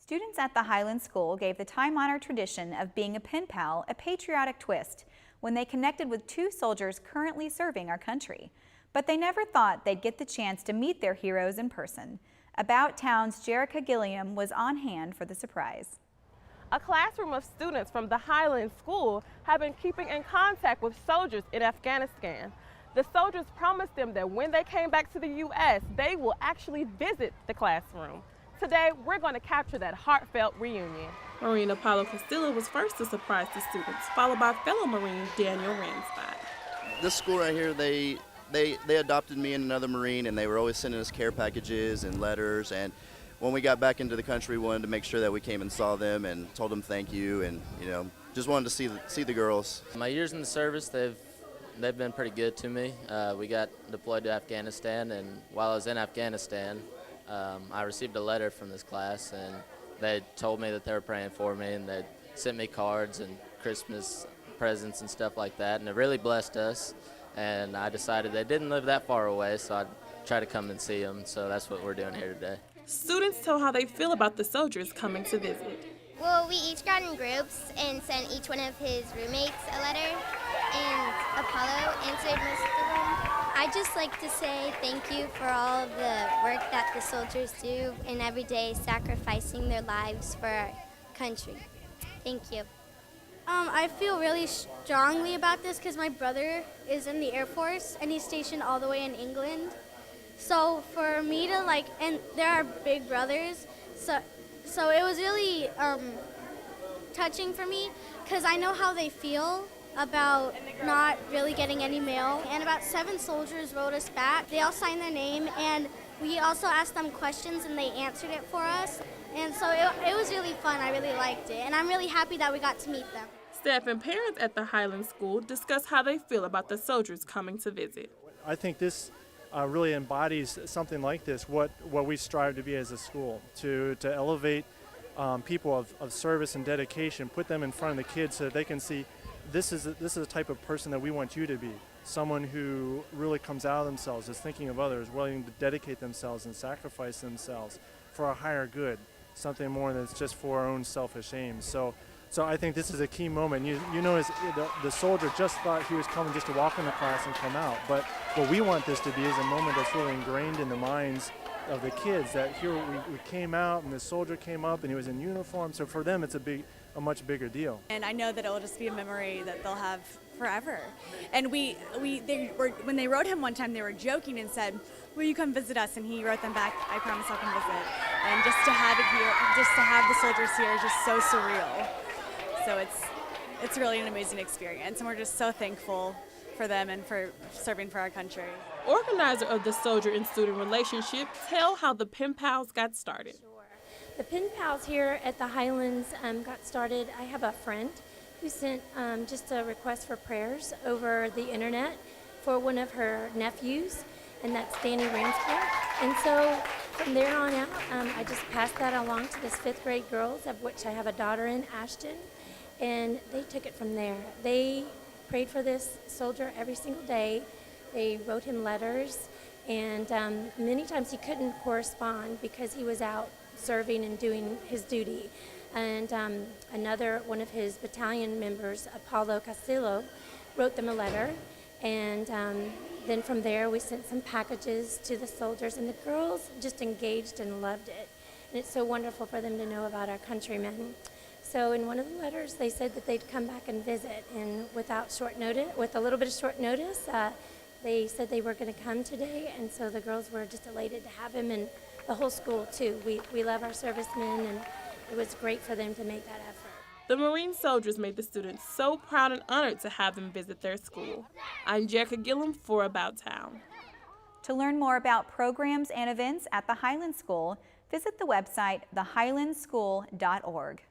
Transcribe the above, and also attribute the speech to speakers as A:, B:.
A: Students at the Highlands School gave the time-honored tradition of being a pen pal a patriotic twist when they connected with two soldiers currently serving our country. But they never thought they'd get the chance to meet their heroes in person. About Towne's Gerreka Gilliam was on hand for the surprise.
B: A classroom of students from the Highlands School have been keeping in contact with soldiers in Afghanistan. The soldiers promised them that when they came back to the U.S., they will actually visit the classroom. Today, we're going to capture that heartfelt reunion.
C: Marine Apollo Castillo was first to surprise the students, followed by fellow Marine Daniel Ransford.
D: This school right here, they adopted me and another Marine, and they were always sending us care packages and letters. And when we got back into the country, we wanted to make sure that we came and saw them and told them thank you, and just wanted to see the girls.
E: My years in the service, they've been pretty good to me. We got deployed to Afghanistan, and while I was in Afghanistan, I received a letter from this class, and they told me that they were praying for me, and they sent me cards and Christmas presents and stuff like that, and it really blessed us. And I decided they didn't live that far away, so I'd try to come and see them. So that's what we're doing here today.
C: Students tell how they feel about the soldiers coming to visit.
F: Well, we each got in groups and sent each one of his roommates a letter, and Apollo answered most of them. I'd just like to say thank you for all of the work that the soldiers do and every day sacrificing their lives for our country. Thank you.
G: I feel really strongly about this because my brother is in the Air Force and he's stationed all the way in England. So for me to and there are big brothers, so it was really touching for me because I know how they feel about not really getting any mail. And about 7 soldiers wrote us back. They all signed their name, and we also asked them questions and they answered it for us. And so it was really fun. I really liked it, and I'm really happy that we got to meet them.
C: Staff and parents at the Highlands School discuss how they feel about the soldiers coming to visit.
H: I think this really embodies something like this, what we strive to be as a school, to elevate people of service and dedication, put them in front of the kids so that they can see this is the type of person that we want you to be, someone who really comes out of themselves, is thinking of others, willing to dedicate themselves and sacrifice themselves for a higher good, something more than just for our own selfish aims. So I think this is a key moment. You notice the soldier just thought he was coming just to walk in the class and come out. But what we want this to be is a moment that's really ingrained in the minds of the kids, that here we came out and the soldier came up and he was in uniform. So for them, it's a much bigger deal.
I: And I know that it will just be a memory that they'll have forever. And when they wrote him one time, they were joking and said, "Will you come visit us?" And he wrote them back, "I promise I'll come visit." And just to have it here, just to have the soldiers here is just so surreal. So it's really an amazing experience, and we're just so thankful for them and for serving for our country.
C: Organizer of the soldier and student relationship tell how the pen pals got started.
J: Sure. The pen pals here at the Highlands got started. I have a friend who sent just a request for prayers over the internet for one of her nephews, and that's Danny Ransford. And so from there on out, I just passed that along to this 5th grade girls, of which I have a daughter in, Ashton. And they took it from there. They prayed for this soldier every single day. They wrote him letters, and many times he couldn't correspond because he was out serving and doing his duty. And another one of his battalion members, Apollo Castillo, wrote them a letter. And then from there, we sent some packages to the soldiers, and the girls just engaged and loved it. And it's so wonderful for them to know about our countrymen. So in one of the letters, they said that they'd come back and visit, and with a little bit of short notice, they said they were going to come today, and so the girls were just elated to have him, and the whole school too. We love our servicemen, and it was great for them to make that effort.
C: The Marine soldiers made the students so proud and honored to have them visit their school. I'm Gerreka Gilliam for About Towne.
A: To learn more about programs and events at the Highlands School, visit the website thehighlandsschool.org.